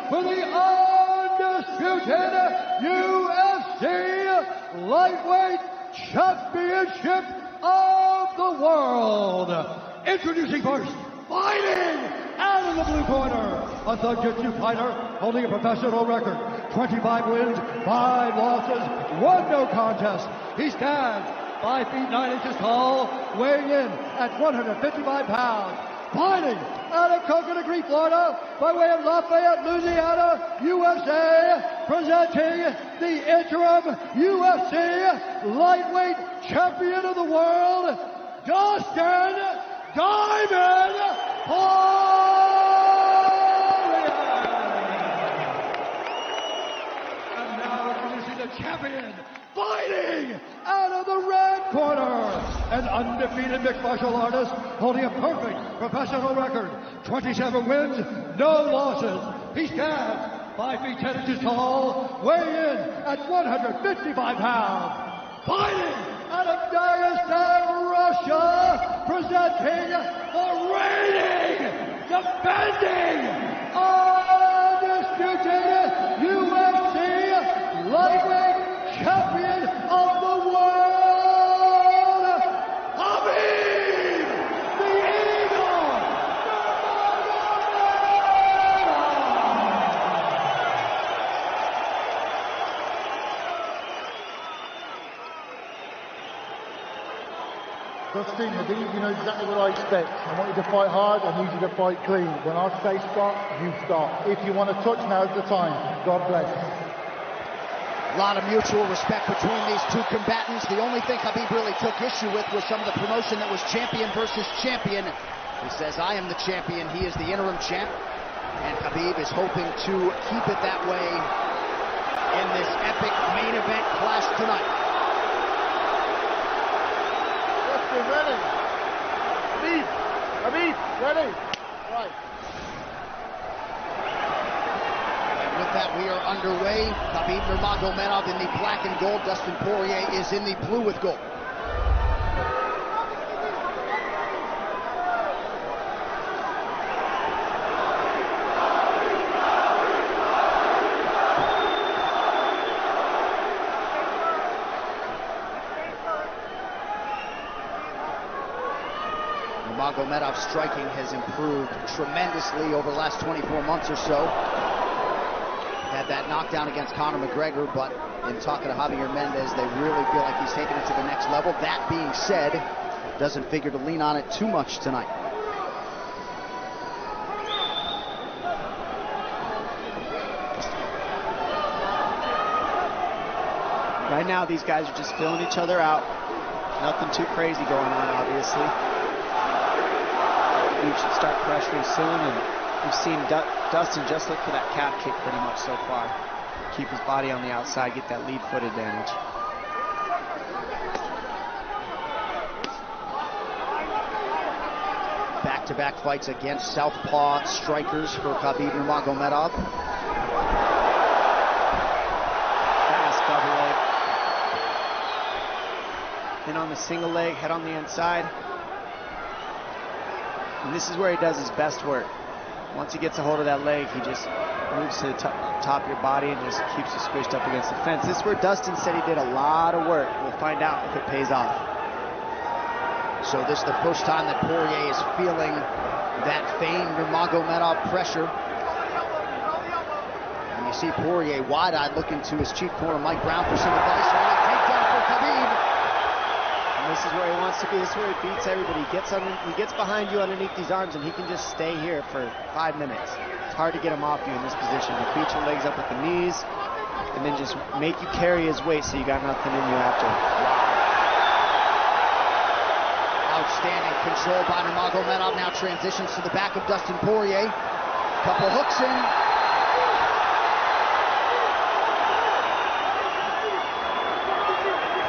for the undisputed UFC Lightweight Championship of the World. Introducing first, fighting out of the blue corner, a Jiu-Jitsu fighter holding a professional record, 25 wins, 5 losses, 1 no contest. He stands 5 feet 9 inches tall, weighing in at 155 pounds. Fighting out of Coconut Green, Florida, by way of Lafayette, Louisiana, USA, presenting the interim UFC Lightweight Champion of the World, Dustin Diamond Poirier. And now introducing the champion, fighting out of the red corner, an undefeated mixed martial artist holding a perfect professional record, 27 wins, no losses. He stands 5 feet 10 inches tall, weighing in at 155 pounds. Fighting out of Dagestan, Russia, presenting the reigning, defending, undisputed UFC Lightweight Champion of the World, Khabib the Eagle Dustin, I think you know exactly what I expect. I want you to fight hard, I need you to fight clean. When I say stop, you stop. If you want to touch, now's the time. God bless. A lot of mutual respect between these two combatants. The only thing Khabib really took issue with was some of the promotion that was champion versus champion. He says, I am the champion, he is the interim champ. And Khabib is hoping to keep it that way in this epic main event clash tonight. Dustin, ready? Khabib, ready? Right. With that, we are underway. Khabib Nurmagomedov in the black and gold. Dustin Poirier is in the blue with gold. Nurmagomedov's striking has improved tremendously over the last 24 months or so. Had that knockdown against Conor McGregor, but in talking to Javier Mendez, they really feel like he's taking it to the next level. That being said, doesn't figure to lean on it too much tonight. Right now, these guys are just filling each other out. Nothing too crazy going on, obviously. We should start pressuring soon, and we've seen Dustin just look for that calf kick pretty much so far. Keep his body on the outside, get that lead foot advantage. Back-to-back fights against southpaw strikers for Khabib Nurmagomedov. Fast double leg. Then on the single leg, head on the inside. And this is where he does his best work. Once he gets a hold of that leg, he just moves to the top of your body and just keeps you squished up against the fence. This is where Dustin said he did a lot of work. We'll find out if it pays off. So this is the first time that Poirier is feeling that famed Nurmagomedov pressure. And you see Poirier wide-eyed looking to his chief corner, Mike Brown, for some advice. Early takedown for Khabib. And this is where he wants to be. This is where he beats everybody. He gets behind you underneath these arms, and he can just stay here for 5 minutes. It's hard to get him off you in this position. You beat your legs up with the knees, and then just make you carry his weight so you got nothing in you after. Outstanding control by Nurmagomedov. Now transitions to the back of Dustin Poirier. Couple hooks in.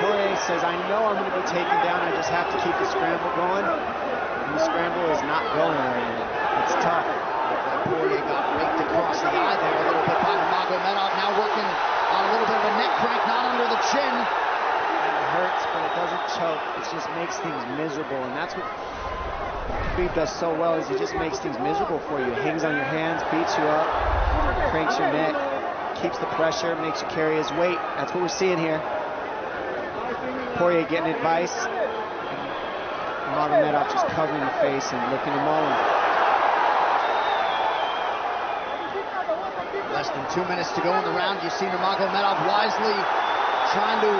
Poirier says, I know I'm going to be taken down. I just have to keep the scramble going. And the scramble is not going right now. It's tough. Poirier got raked across the eye there a little bit by Nurmagomedov. Now working on a little bit of a neck crank, not under the chin. It hurts, but it doesn't choke. It just makes things miserable, and that's what Khabib does so well is he just makes things miserable for you. Hangs on your hands, beats you up, cranks your neck, keeps the pressure, makes you carry his weight. That's what we're seeing here. Poirier getting advice. Nurmagomedov just covering the face and looking to maul him. Less than 2 minutes to go in the round. You see Nurmagomedov wisely trying to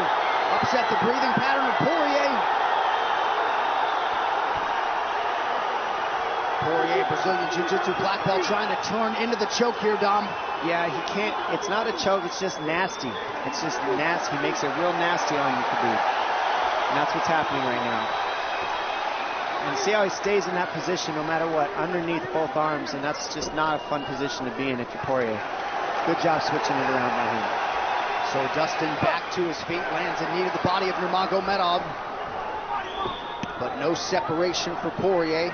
upset the breathing pattern of Poirier. Poirier, Brazilian Jiu-Jitsu black belt, trying to turn into the choke here, Dom. Yeah, he can't. It's not a choke. It's just nasty. It's just nasty. He makes it real nasty on you, Khabib. And that's what's happening right now. And see how he stays in that position no matter what, underneath both arms, and that's just not a fun position to be in if you're Poirier. Good job switching it around by him. So Dustin back to his feet, lands in knee to the body of Nurmagomedov. But no separation for Poirier,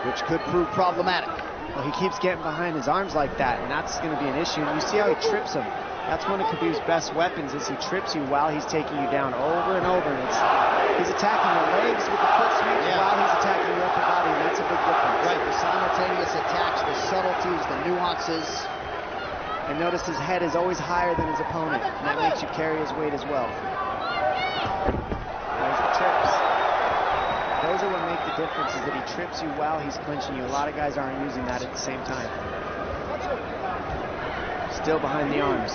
which could prove problematic. Well, he keeps getting behind his arms like that, and that's going to be an issue. And you see how he trips him. That's one of Khabib's best weapons, is he trips you while he's taking you down over and over. And he's attacking the legs with the foot sweep while he's attacking your upper body, and that's a big difference. Right, the simultaneous attacks, the subtleties, the nuances. And notice his head is always higher than his opponent, and that makes you carry his weight as well. There's the trips. Those are what make the difference, is that he trips you while he's clinching you. A lot of guys aren't using that at the same time. Still behind the arms.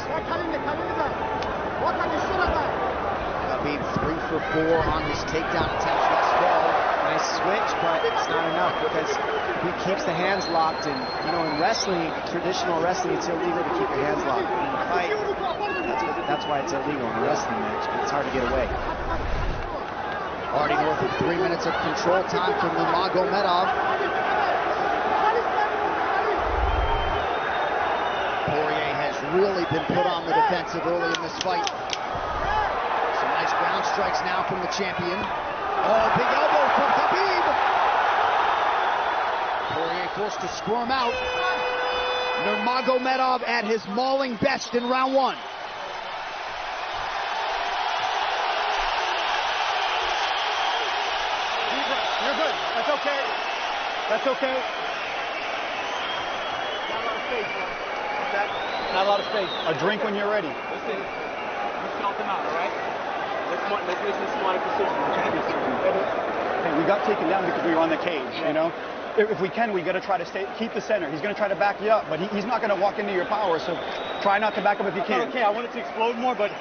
Khabib 3 for 4 on his takedown attempts thus far. Nice switch, but it's not enough because he keeps the hands locked. And you know, in wrestling, traditional wrestling, it's illegal to keep your hands locked. In a fight, that's why it's illegal in a wrestling match. But it's hard to get away. Already north of 3 minutes of control time for Nurmagomedov. Poirier has really been put on the defensive early in this fight. Some nice ground strikes now from the champion. Oh, big elbow from Khabib. Poirier forced to squirm out. Nurmagomedov at his mauling best in round 1. You're good. That's okay. That's okay. Not a lot of space, man. What's that? Not a lot of space. A drink when you're ready. Listen, you count them out, all right? Let's make this smart decision. Hey, we got taken down because we were on the cage, you know? If we can, we got to try to keep the center. He's going to try to back you up, but he's not going to walk into your power, so try not to back up if you can. Okay, I wanted to explode more, but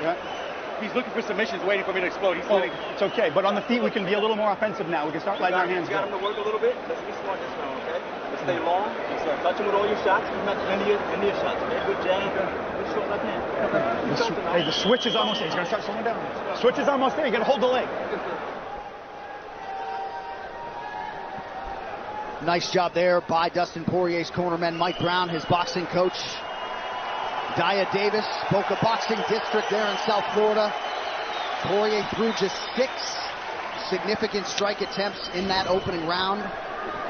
he's looking for submissions, waiting for me to explode. It's okay, but on the feet, we can be a little more offensive now. We can start letting our hands go. You got him to work a little bit. Let's be smart this round, okay? Let's stay long. Yes, sir. Touch him with all your shots. End of your shots, okay? Good jab. Good short left hand. Hey, the switch is almost there. He's going to start slowing down. Switch is almost there. You got to hold the leg. Nice job there by Dustin Poirier's cornerman, Mike Brown, his boxing coach. Daya Davis, Boca Boxing District there in South Florida. Poirier threw just 6 significant strike attempts in that opening round.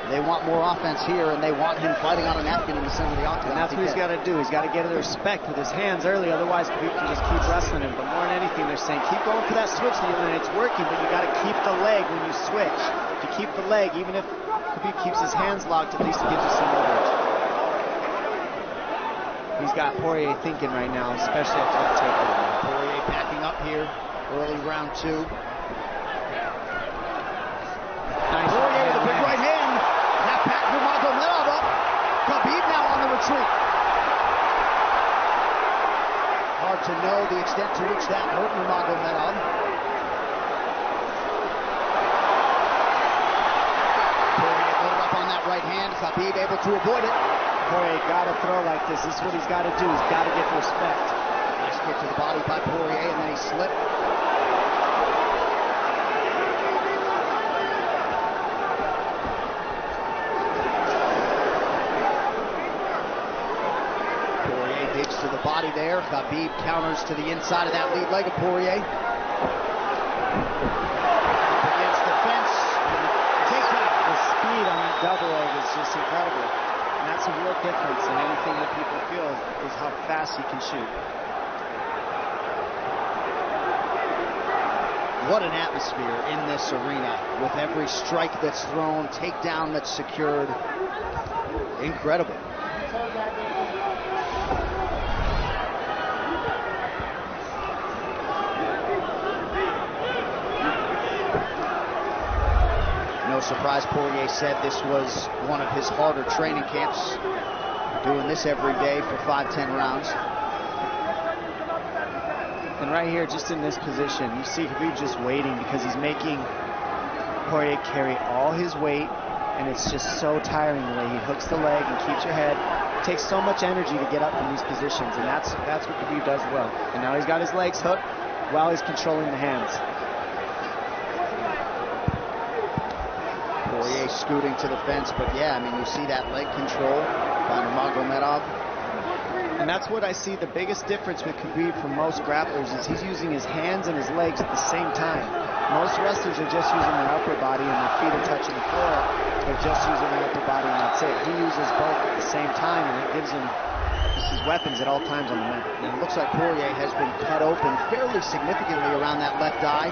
They want more offense here, and they want him fighting on a napkin in the center of the octagon. And that's what he's got to do. He's got to get the respect with his hands early, otherwise Khabib can just keep wrestling him. But more than anything, they're saying keep going for that switch, and it's working, but you got to keep the leg when you switch. If you keep the leg, even if Khabib keeps his hands locked, at least it gives you some leverage. He's got Poirier thinking right now, especially after that takedown. Poirier backing up here, early round 2. Nice. Poirier with a big right hand. That packed Nurmagomedov up. Khabib now on the retreat. Hard to know the extent to which that hurt Nurmagomedov. Poirier loaded up on that right hand. Khabib able to avoid it. Poirier got to throw like this. This is what he's got to do. He's got to get respect. Nice kick to the body by Poirier, and then he slipped. Poirier digs to the body there. Khabib counters to the inside of that lead leg of Poirier. Up against the fence. Takedown. The speed on that double leg is just incredible. And that's a real difference in anything that people feel is how fast he can shoot. What an atmosphere in this arena with every strike that's thrown, takedown that's secured. Incredible. No surprise, Poirier said this was one of his harder training camps, doing this every day for 5-10 rounds. And right here, just in this position, you see Khabib just waiting because he's making Poirier carry all his weight, and it's just so tiring the way he hooks the leg and keeps your head. It takes so much energy to get up from these positions, and that's what Khabib does well. And now he's got his legs hooked while he's controlling the hands. Poirier scooting to the fence, but yeah, I mean, you see that leg control by Nurmagomedov. And that's what I see the biggest difference with Khabib from most grapplers is he's using his hands and his legs at the same time. Most wrestlers are just using their upper body and their feet are touching the floor. They're just using their upper body and that's it. He uses both at the same time, and it gives him just his weapons at all times on the mat. And it looks like Poirier has been cut open fairly significantly around that left eye.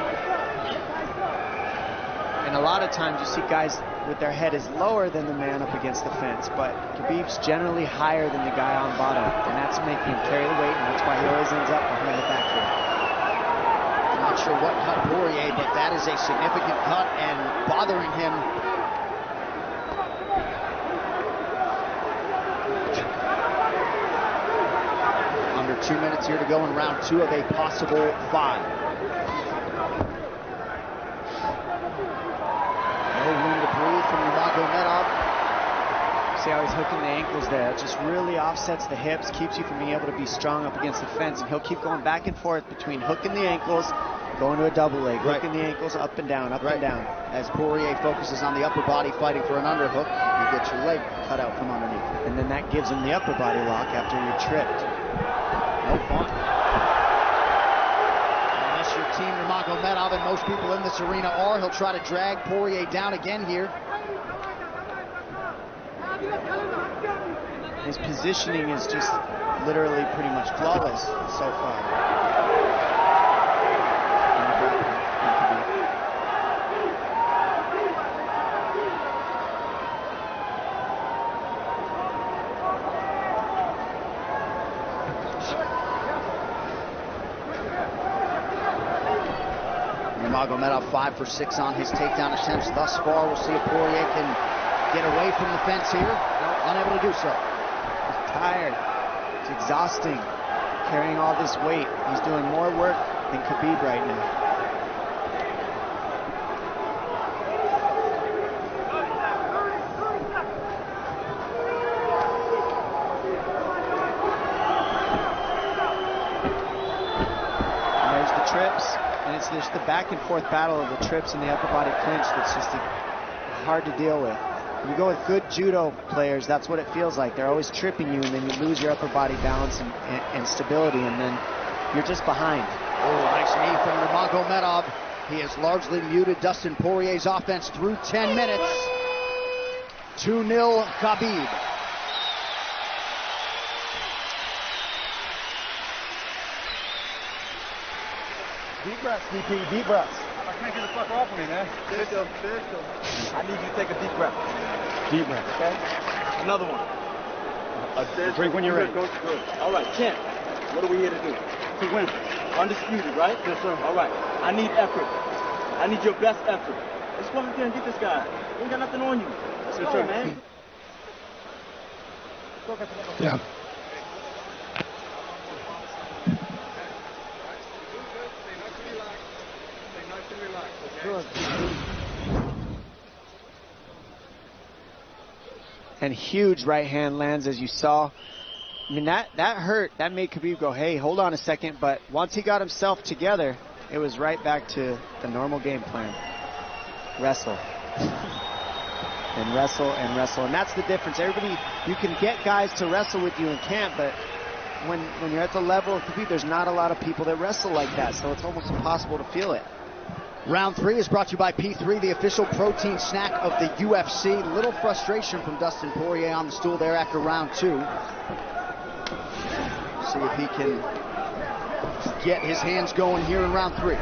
And a lot of times you see guys with their head is lower than the man up against the fence, but Khabib's generally higher than the guy on bottom, and that's making him carry the weight, and that's why he always ends up behind the back here. Not sure what cut Poirier, but that is a significant cut and bothering him. Under 2 minutes here to go in round 2 of a possible 5. No room to breathe from Nurmagomedov. See how he's hooking the ankles there. It just really offsets the hips, keeps you from being able to be strong up against the fence, and he'll keep going back and forth between hooking the ankles, going to a double leg, hooking the ankles up and down, up and down. As Poirier focuses on the upper body fighting for an underhook, you get your leg cut out from underneath. And then that gives him the upper body lock after you're tripped. No fun. Unless you're Team Nurmagomedov, and most people in this arena are, he'll try to drag Poirier down again here. His positioning is just literally pretty much flawless so far. Nurmagomedov 5 for 6 on his takedown attempts thus far. We'll see if Poirier can get away from the fence here. Unable to do so. He's tired. It's exhausting carrying all this weight. He's doing more work than Khabib right now. And there's the trips, and it's just the back and forth battle of the trips and the upper body clinch that's just hard to deal with. When you go with good judo players, that's what it feels like. They're always tripping you, and then you lose your upper body balance and stability, and then you're just behind. Oh, nice knee from Nurmagomedov. He has largely muted Dustin Poirier's offense through 10 minutes. 2-0 Khabib. Deep breaths, DP, deep breaths. I can't get the fuck off of me, man. Stand still, stand still. I need you to take a deep breath. Deep breath, okay? Another one. Drink when you're ready. Good. All right, champ. What are we here to do? To win. Undisputed, right? Yes, sir. All right. I need effort. I need your best effort. Let's go out there and get this guy. You ain't got nothing on you. Let's go, man. Yeah. And huge right hand lands, as you saw. I mean, that hurt. That made Khabib go, hey, hold on a second. But once he got himself together, it was right back to the normal game plan. Wrestle. And wrestle and wrestle. And that's the difference. Everybody, you can get guys to wrestle with you in camp, but when you're at the level of Khabib, there's not a lot of people that wrestle like that. So it's almost impossible to feel it. Round 3 is brought to you by P3, the official protein snack of the UFC. Little frustration from Dustin Poirier on the stool there after round 2. See if he can get his hands going here in round 3.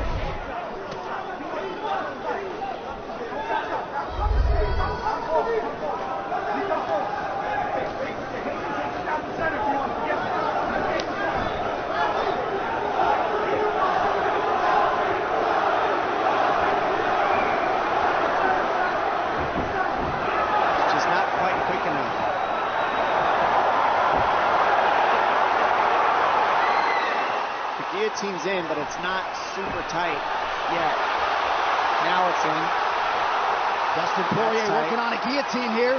guillotine's in, but it's not super tight yet. Now it's in. Dustin Poirier working on a guillotine here.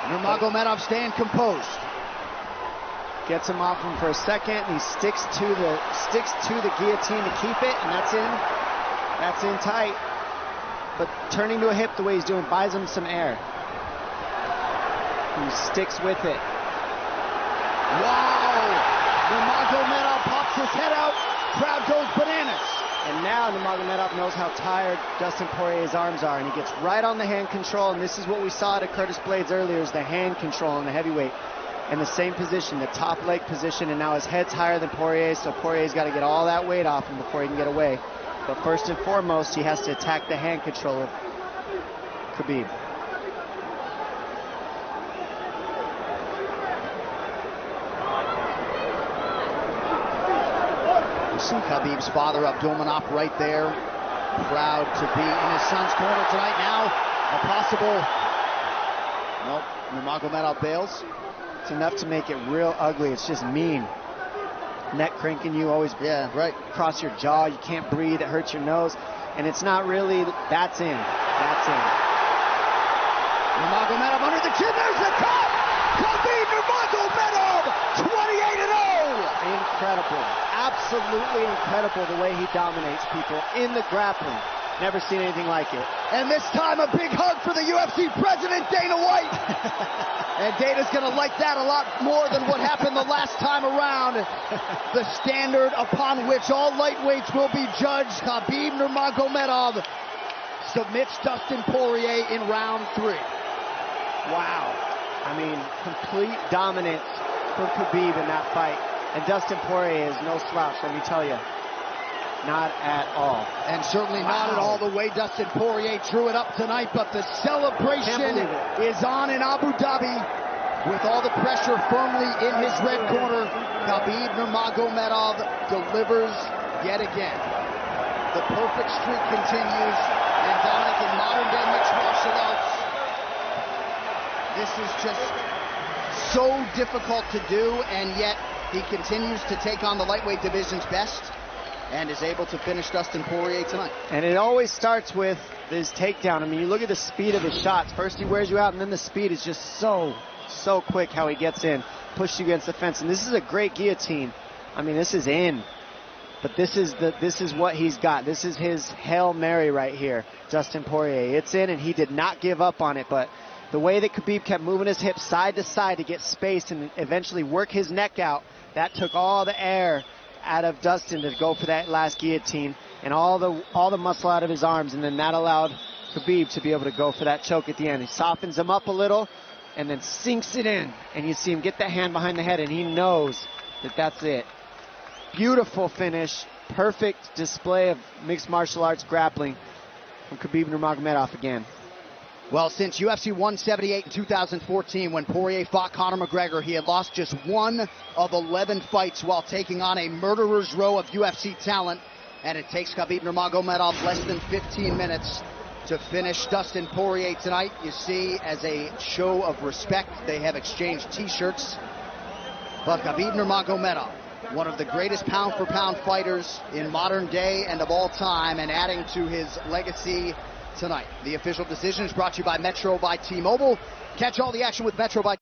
Nurmagomedov staying composed. Gets him off him for a second. And he sticks to the guillotine to keep it, and that's in. That's in tight. But turning to a hip the way he's doing buys him some air. He sticks with it. Wow! Nurmagomedov pops his head out. Crowd goes bananas. And now Nurmagomedov knows how tired Dustin Poirier's arms are, and he gets right on the hand control, and this is what we saw at Curtis Blades earlier, is the hand control on the heavyweight. In the same position, the top leg position, and now his head's higher than Poirier's, so Poirier's got to get all that weight off him before he can get away. But first and foremost, he has to attack the hand control of Khabib. You see Khabib's father, Abdulmanap, right there. Proud to be in his son's corner tonight. Now, a possible... Nope, Nurmagomedov bails. It's enough to make it real ugly. It's just mean. Neck cranking you, always across your jaw. You can't breathe. It hurts your nose. And it's not really... That's in. That's in. Nurmagomedov under the chin. There's the cut! Khabib Nurmagomedov, 28-0! Incredible. Absolutely incredible the way he dominates people in the grappling. Never seen anything like it. And this time a big hug for the UFC president, Dana White. And Dana's going to like that a lot more than what happened the last time around. The standard upon which all lightweights will be judged. Khabib Nurmagomedov submits Dustin Poirier in round 3. Wow. I mean, complete dominance from Khabib in that fight. And Dustin Poirier is no slouch, let me tell you. Not at all. And certainly not at all the way Dustin Poirier drew it up tonight, but the celebration is on in Abu Dhabi with all the pressure firmly in his red corner. Khabib Nurmagomedov delivers yet again. The perfect streak continues, and Dominic, in modern day mixed martial arts, this is just so difficult to do, and yet he continues to take on the lightweight division's best and is able to finish Dustin Poirier tonight. And it always starts with his takedown. I mean, you look at the speed of his shots. First he wears you out, and then the speed is just so quick how he gets in, pushes you against the fence. And this is a great guillotine. I mean, this is in. But this is what he's got. This is his Hail Mary right here, Dustin Poirier. It's in, and he did not give up on it. But the way that Khabib kept moving his hips side to side to get space and eventually work his neck out, that took all the air out of Dustin to go for that last guillotine, and all the muscle out of his arms, and then that allowed Khabib to be able to go for that choke at the end. He softens him up a little and then sinks it in, and you see him get the hand behind the head, and he knows that that's it. Beautiful finish, perfect display of mixed martial arts grappling from Khabib Nurmagomedov again. Well, since UFC 178 in 2014, when Poirier fought Conor McGregor, he had lost just 1 of 11 fights while taking on a murderer's row of UFC talent. And it takes Khabib Nurmagomedov less than 15 minutes to finish Dustin Poirier tonight. You see, as a show of respect, they have exchanged T-shirts. But Khabib Nurmagomedov, one of the greatest pound-for-pound fighters in modern day and of all time, and adding to his legacy tonight. The official decision is brought to you by Metro by T-Mobile. Catch all the action with Metro by